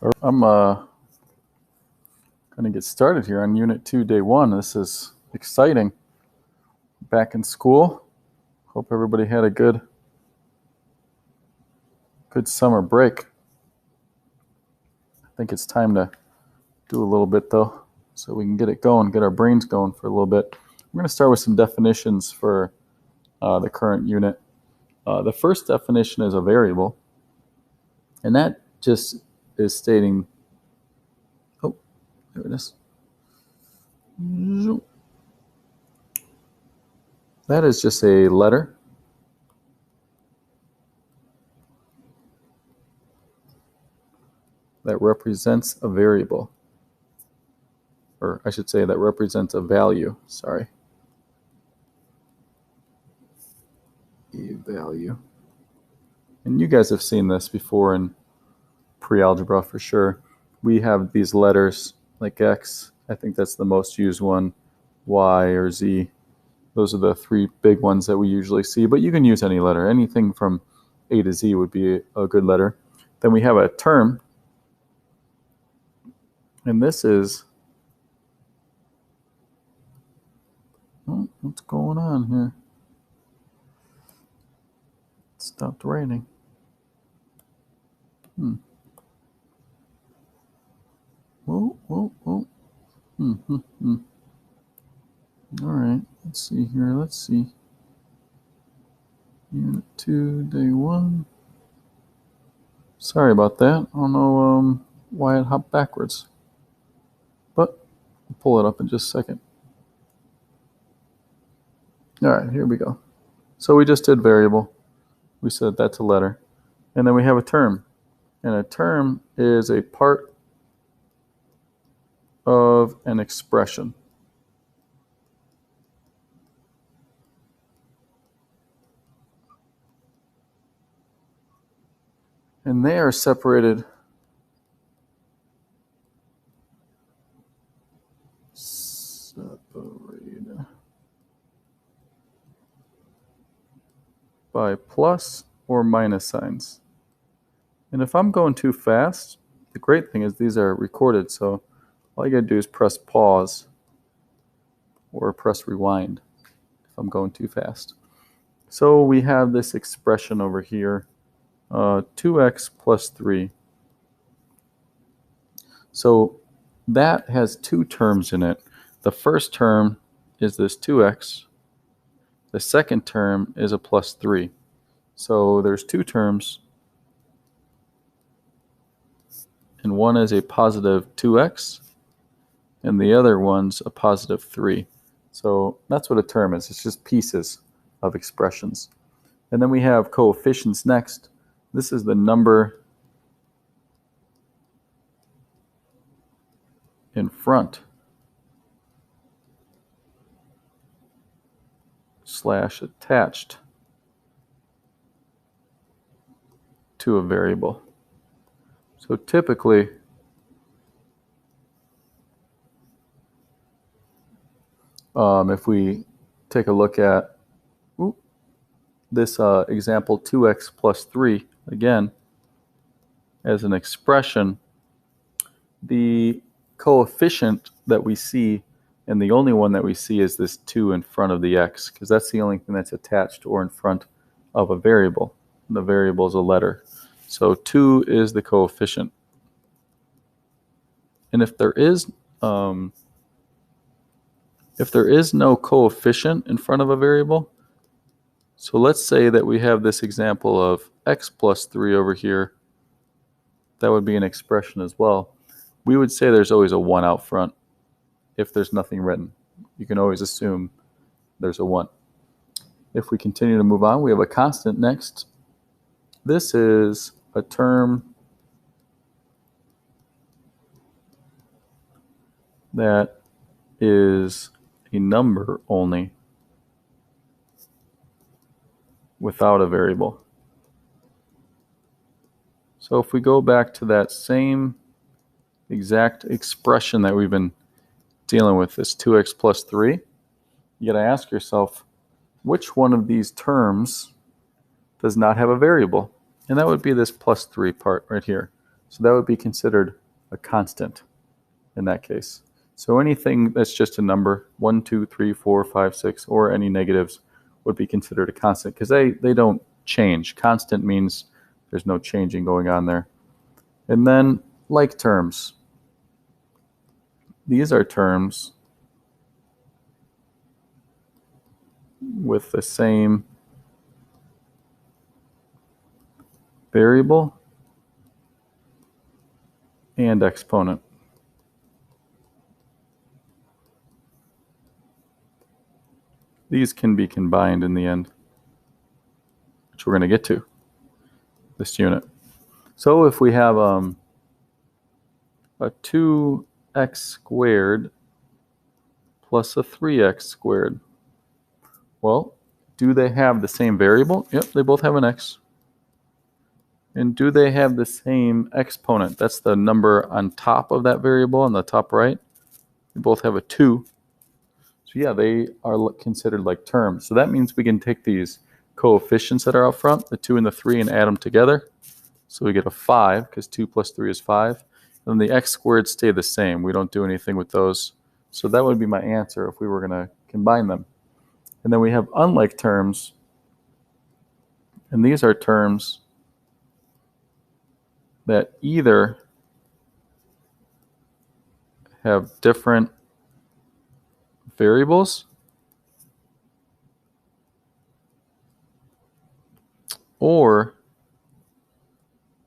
I'm going to get started here on Unit 2, Day 1. This is exciting. Back in school. Hope everybody had a good summer break. I think it's time to do a little bit, though, so we can get it going, get our brains going for a little bit. We're going to start with some definitions for the current unit. The first definition is a variable, and that just is stating, oh, there it is. That is just a letter that represents a variable, or I should say that represents a value, sorry. A value. And you guys have seen this before in pre-algebra for sure. We have these letters like X, I think that's the most used one, Y or Z. Those are the three big ones that we usually see, but you can use any letter. Anything from A to Z would be a good letter. Then we have a term, and this is, oh, what's going on here? It stopped raining. Whoa. All right, let's see here. Let's see. Unit 2, Day 1. Sorry about that. I don't know why it hopped backwards, but I'll pull it up in just a second. All right, here we go. So we just did variable. We said that's a letter. And then we have a term. And a term is a part of an expression. And they are separated by plus or minus signs. And if I'm going too fast, the great thing is these are recorded, so all you gotta do is press pause or press rewind if I'm going too fast. So we have this expression over here, 2x plus 3. So that has two terms in it. The first term is this 2x. The second term is a plus 3. So there's two terms, and one is a positive 2x, and the other one's a positive 3. So that's what a term is. It's just pieces of expressions. And then we have coefficients next. This is the number in front / attached to a variable. So typically, if we take a look at this example 2x plus 3, again, as an expression, the coefficient that we see, and the only one that we see, is this 2 in front of the x, because that's the only thing that's attached or in front of a variable. And the variable is a letter. So 2 is the coefficient. And if there is no coefficient in front of a variable, so let's say that we have this example of x plus 3 over here, that would be an expression as well. We would say there's always a 1 out front if there's nothing written. You can always assume there's a 1. If we continue to move on, we have a constant next. This is a term that is a number only without a variable. So if we go back to that same exact expression that we've been dealing with, this 2x plus 3, you got to ask yourself, which one of these terms does not have a variable? And that would be this plus 3 part right here. So that would be considered a constant in that case. So anything that's just a number, 1, 2, 3, 4, 5, 6, or any negatives would be considered a constant because they don't change. Constant means there's no changing going on there. And then like terms. These are terms with the same variable and exponent. These can be combined in the end, which we're going to get to this unit. So if we have a 2x squared plus a 3x squared, well, do they have the same variable? Yep, they both have an x. And do they have the same exponent? That's the number on top of that variable on the top right. They both have a 2. So yeah, they are considered like terms. So that means we can take these coefficients that are out front, the 2 and the 3, and add them together. So we get a 5, because 2 plus 3 is 5. And the x squared stay the same. We don't do anything with those. So that would be my answer if we were going to combine them. And then we have unlike terms. And these are terms that either have different variables or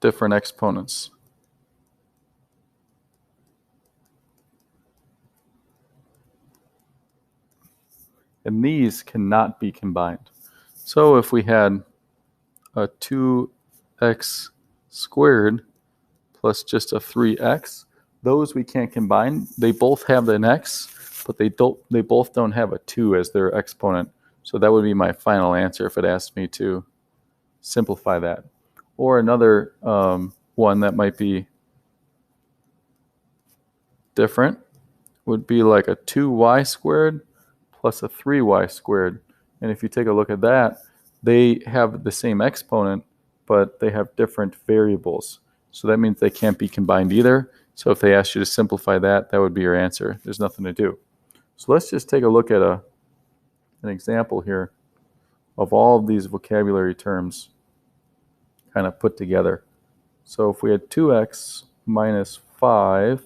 different exponents. And these cannot be combined. So if we had a 2x squared plus just a 3x, those we can't combine. They both have an x, but they both don't have a 2 as their exponent. So that would be my final answer if it asked me to simplify that. Or another one that might be different would be like a 2y squared plus a 3y squared. And if you take a look at that, they have the same exponent, but they have different variables. So that means they can't be combined either. So if they asked you to simplify that, that would be your answer. There's nothing to do. So let's just take a look at an example here of all of these vocabulary terms kind of put together. So if we had 2x minus 5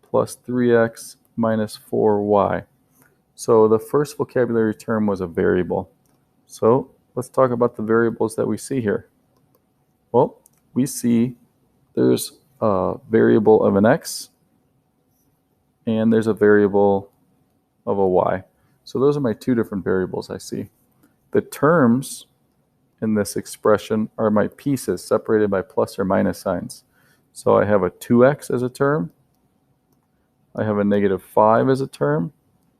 plus 3x minus 4y. So the first vocabulary term was a variable. So let's talk about the variables that we see here. Well, we see there's a variable of an x and there's a variable of a y. So those are my two different variables I see. The terms in this expression are my pieces separated by plus or minus signs. So I have a 2x as a term. I have a negative 5 as a term.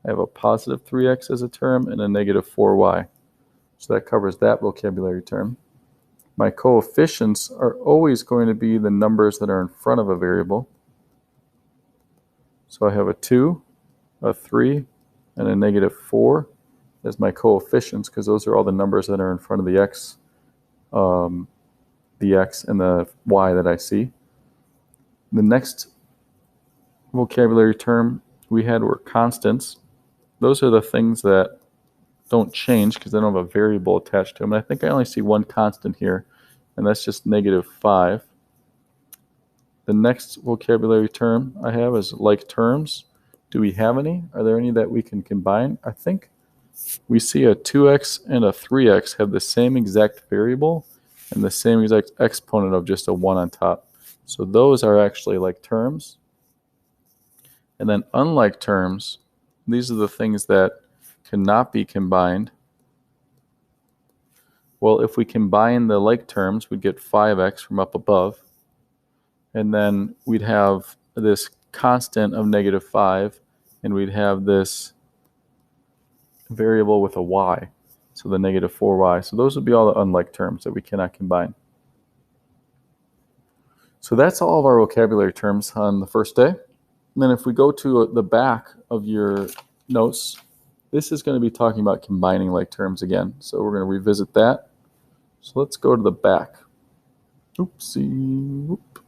I have a positive 3x as a term and a negative 4y. So that covers that vocabulary term. My coefficients are always going to be the numbers that are in front of a variable. So I have a 2, a 3, and a negative 4 as my coefficients because those are all the numbers that are in front of the x and the y that I see. The next vocabulary term we had were constants. Those are the things that don't change because they don't have a variable attached to them. And I think I only see one constant here, and that's just negative 5. The next vocabulary term I have is like terms. Do we have any? Are there any that we can combine? I think we see a 2x and a 3x have the same exact variable and the same exact exponent of just a 1 on top. So those are actually like terms. And then unlike terms, these are the things that cannot be combined. Well, if we combine the like terms, we'd get 5x from up above. And then we'd have this constant of negative 5, and we'd have this variable with a y, so the negative 4y. So those would be all the unlike terms that we cannot combine. So that's all of our vocabulary terms on the first day. And then if we go to the back of your notes, this is going to be talking about combining like terms again. So we're going to revisit that. So let's go to the back. Oopsie. Whoop.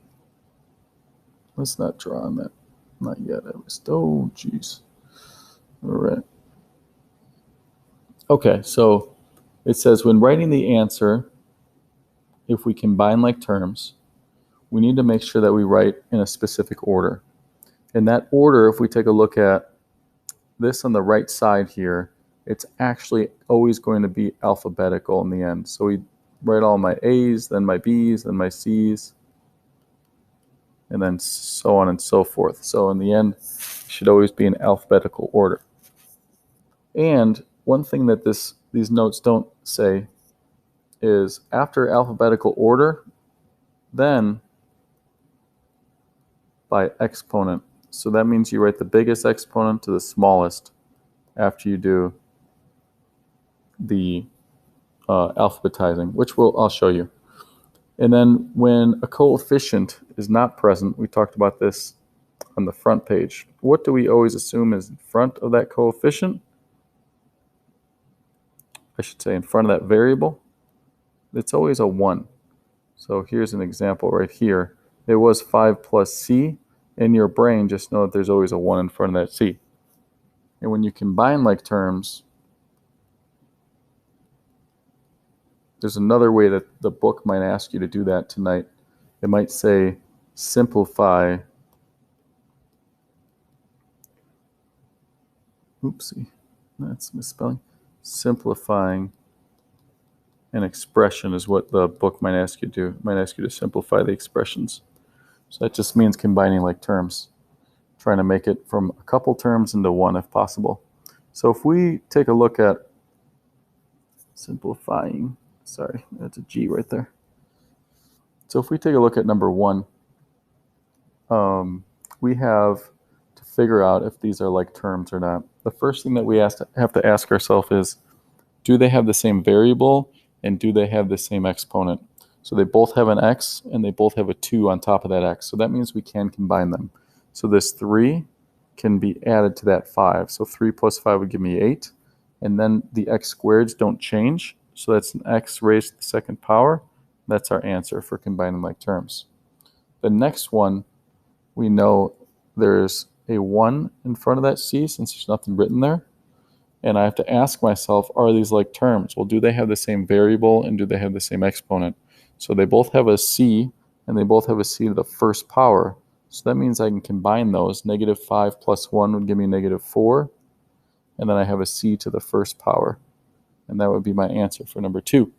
Let's not draw on that. Not yet. Oh, geez. All right. Okay, so it says when writing the answer, if we combine like terms, we need to make sure that we write in a specific order. In that order, if we take a look at this on the right side here, it's actually always going to be alphabetical in the end. So we write all my A's, then my B's, then my C's, and then so on and so forth. So in the end, it should always be in alphabetical order. And one thing that these notes don't say is after alphabetical order, then by exponent. So that means you write the biggest exponent to the smallest after you do the alphabetizing, which I'll show you. And then when a coefficient is not present, we talked about this on the front page. What do we always assume is in front of that coefficient? I should say in front of that variable. It's always a 1. So here's an example right here. It was 5 plus c. In your brain, just know that there's always a 1 in front of that c. And when you combine like terms, there's another way that the book might ask you to do that tonight. It might say simplify. Oopsie, that's misspelling. Simplifying an expression is what the book might ask you to do. It might ask you to simplify the expressions. So that just means combining like terms, trying to make it from a couple terms into one if possible. So if we take a look at simplifying, sorry, that's a G right there. So if we take a look at number 1, we have to figure out if these are like terms or not. The first thing that we have to ask ourselves is, do they have the same variable and do they have the same exponent? So they both have an x and they both have a 2 on top of that x. So that means we can combine them. So this 3 can be added to that 5. So 3 plus 5 would give me 8. And then the x squareds don't change. So that's an x raised to the second power. That's our answer for combining like terms. The next one, we know there's a 1 in front of that c since there's nothing written there. And I have to ask myself, are these like terms? Well, do they have the same variable and do they have the same exponent? So they both have a c and they both have a c to the first power. So that means I can combine those. -5 plus 1 would give me -4. And then I have a c to the first power. And that would be my answer for number 2.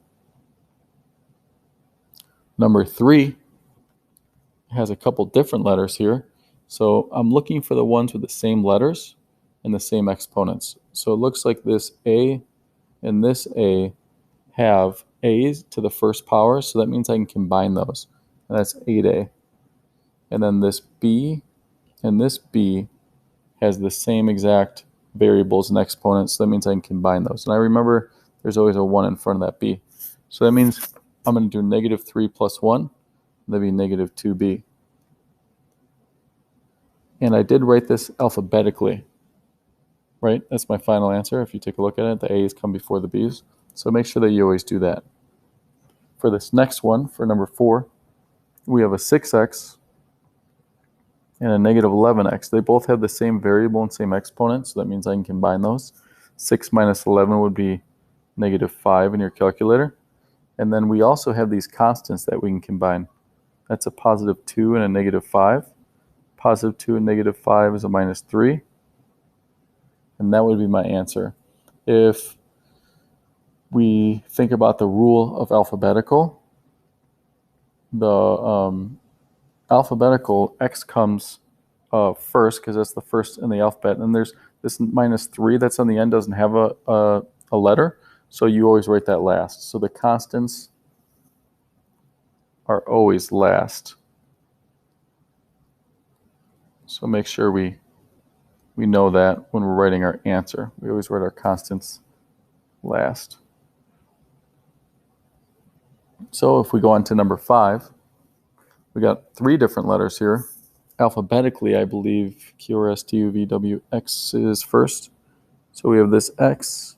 Number 3 has a couple different letters here. So I'm looking for the ones with the same letters and the same exponents. So it looks like this A and this A have A's to the first power, so that means I can combine those. And that's 8A. And then this B and this B has the same exact variables and exponents, so that means I can combine those. And I remember there's always a 1 in front of that B. So that means I'm going to do -3 plus 1, that'd be -2B. And I did write this alphabetically, right? That's my final answer. If you take a look at it, the A's come before the B's. So make sure that you always do that. For this next one, for number 4, we have a 6x and a -11x. They both have the same variable and same exponent, so that means I can combine those. 6 minus 11 would be -5 in your calculator. And then we also have these constants that we can combine. That's a +2 and a -5. +2 and -5 is a -3. And that would be my answer. If we think about the rule of alphabetical, the alphabetical x comes first because that's the first in the alphabet. And there's this -3 that's on the end doesn't have a letter, so you always write that last. So the constants are always last. So make sure we know that when we're writing our answer. We always write our constants last. So if we go on to number 5, we got 3 different letters here. Alphabetically, I believe Q, R, S, T, U, V, W, X is first. So we have this X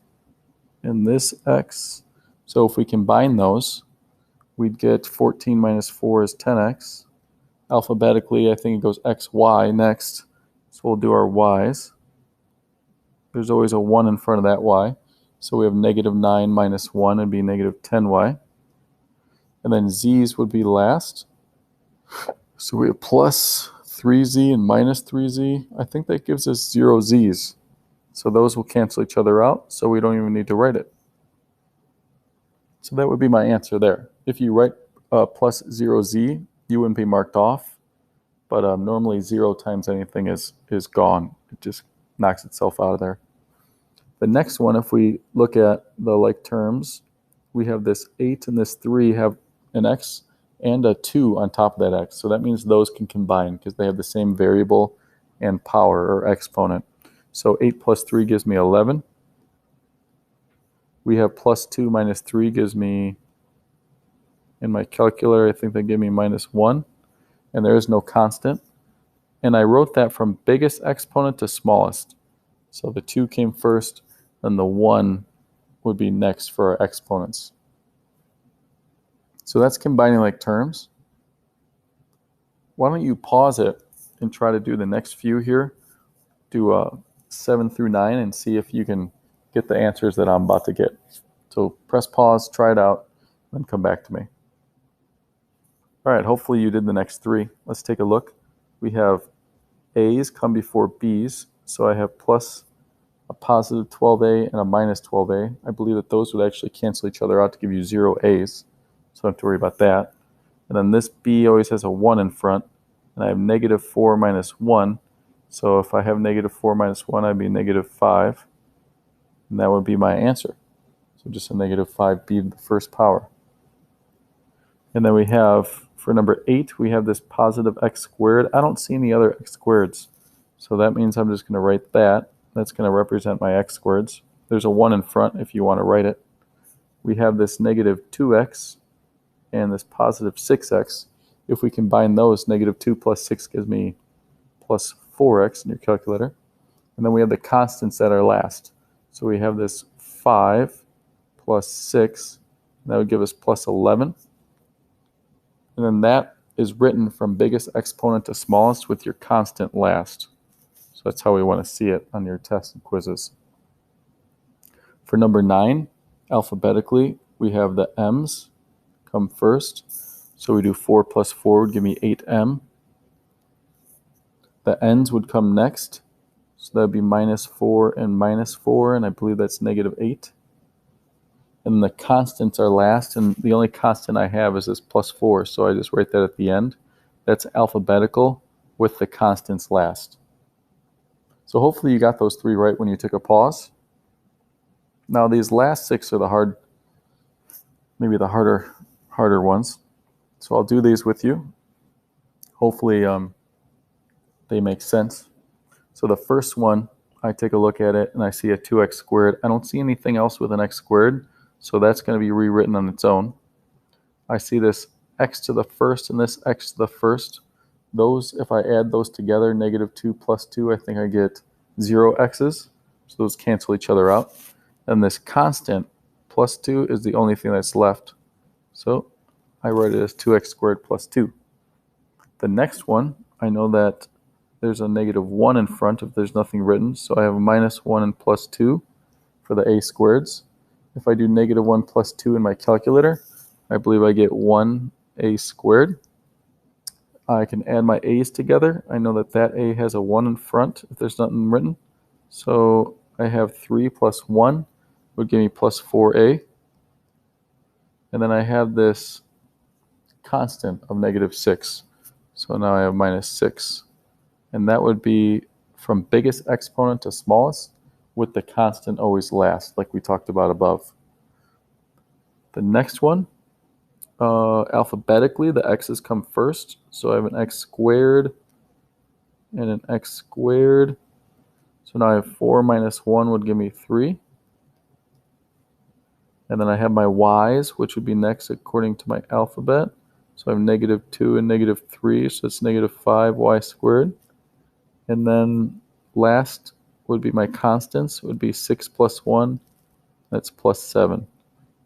and this X. So if we combine those, we'd get 14 minus 4 is 10x. Alphabetically, I think it goes x, y next. So we'll do our y's. There's always a 1 in front of that y. So we have negative 9 minus 1 would be negative 10y. And then z's would be last. So we have plus 3z and minus 3z. I think that gives us 0 z's. So those will cancel each other out, so we don't even need to write it. So that would be my answer there. If you write plus 0z, you wouldn't be marked off. But normally 0 times anything is gone. It just knocks itself out of there. The next one, if we look at the like terms, we have this 8 and this 3 have an x and a 2 on top of that x. So that means those can combine because they have the same variable and power or exponent. So 8 plus 3 gives me 11. We have plus 2 minus 3 gives me, in my calculator, I think they give me minus 1. And there is no constant. And I wrote that from biggest exponent to smallest. So the 2 came first, and the 1 would be next for our exponents. So that's combining like terms. Why don't you pause it and try to do the next few here. Do 7 through 9 and see if you can get the answers that I'm about to get. So press pause, try it out, then come back to me. All right, hopefully you did the next 3. Let's take a look. We have A's come before B's, so I have plus a positive 12A and a minus 12A. I believe that those would actually cancel each other out to give you 0 A's, so I don't have to worry about that. And then this B always has a 1 in front, and I have negative 4 minus 1. So if I have negative 4 minus 1, I'd be negative 5, and that would be my answer. So just a negative 5b to the first power. And then we have, for number 8, we have this positive x squared. I don't see any other x squareds, so that means I'm just going to write that. That's going to represent my x squareds. There's a 1 in front if you want to write it. We have this negative 2x and this positive 6x. If we combine those, negative 2 plus 6 gives me plus 4x in your calculator. And then we have the constants that are last. So we have this 5 plus 6. That would give us plus 11. And then that is written from biggest exponent to smallest with your constant last. So that's how we want to see it on your tests and quizzes. For number 9, alphabetically, we have the m's come first. So we do 4 plus 4 would give me 8m. The n's would come next. So that would be minus 4 and minus 4, and I believe that's negative 8. And the constants are last, and the only constant I have is this plus 4, so I just write that at the end. That's alphabetical with the constants last. So hopefully you got those 3 right when you took a pause. Now these last 6 are the hard, maybe the harder ones. So I'll do these with you. Hopefully they make sense. So the first one, I take a look at it and I see a 2x squared. I don't see anything else with an x squared, so that's going to be rewritten on its own. I see this x to the first and this x to the first. Those, if I add those together, negative 2 plus 2, I think I get 0 x's. So those cancel each other out. And this constant, plus 2, is the only thing that's left. So I write it as 2x squared plus 2. The next one, I know that there's a negative 1 in front if there's nothing written. So I have a minus 1 and plus 2 for the a squareds. If I do negative 1 plus 2 in my calculator, I believe I get 1a squared. I can add my a's together. I know that that a has a 1 in front if there's nothing written. So I have 3 plus 1 would give me plus 4a. And then I have this constant of negative 6. So now I have minus 6. And that would be from biggest exponent to smallest with the constant always last, like we talked about above. The next one, alphabetically, the x's come first. So I have an x squared and an x squared. So now I have 4 minus 1 would give me 3. And then I have my y's, which would be next according to my alphabet. So I have negative 2 and negative 3, so it's negative 5y squared. And then last would be my constants, would be 6 plus 1, that's plus 7.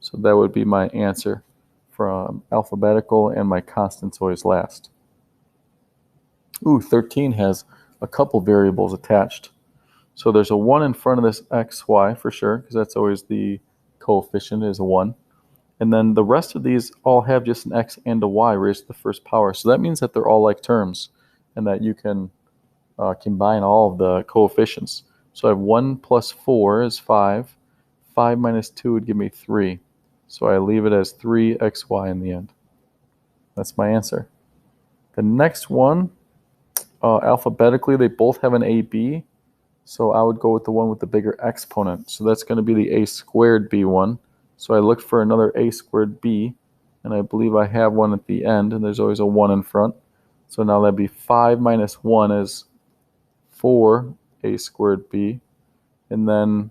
So that would be my answer from alphabetical, and my constants always last. Ooh, 13 has a couple variables attached. So there's a 1 in front of this xy for sure, because that's always the coefficient is a 1. And then the rest of these all have just an x and a y raised to the first power. So that means that they're all like terms and that you can combine all of the coefficients. So I have 1 plus 4 is 5. 5 minus 2 would give me 3. So I leave it as 3xy in the end. That's my answer. The next one, alphabetically, they both have an AB. So I would go with the one with the bigger exponent. So that's going to be the a squared b one. So I looked for another a squared b, and I believe I have one at the end, and there's always a 1 in front. So now that'd be 5 minus 1 is 4 a squared b. And then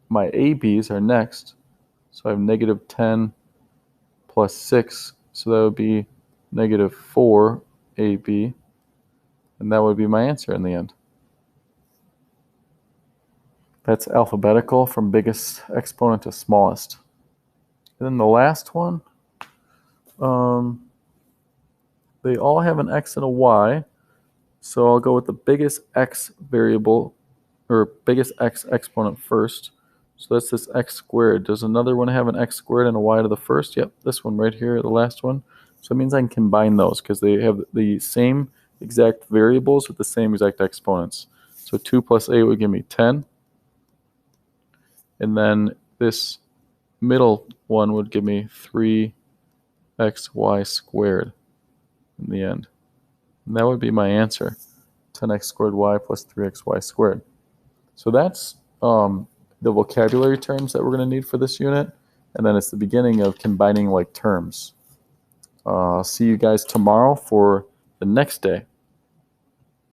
my ABs are next. So I have negative 10 plus 6. So that would be negative 4 AB. And that would be my answer in the end. That's alphabetical from biggest exponent to smallest. And then the last one, they all have an x and a y. So I'll go with the biggest x variable, or biggest x exponent first. So that's this x squared. Does another one have an x squared and a y to the first? Yep, this one right here, the last one. So it means I can combine those because they have the same exact variables with the same exact exponents. So 2 plus 8 would give me 10. And then this middle one would give me 3xy squared in the end. And that would be my answer, 10x squared y plus 3xy squared. So that's the vocabulary terms that we're going to need for this unit. And then it's the beginning of combining like terms. I'll see you guys tomorrow for the next day.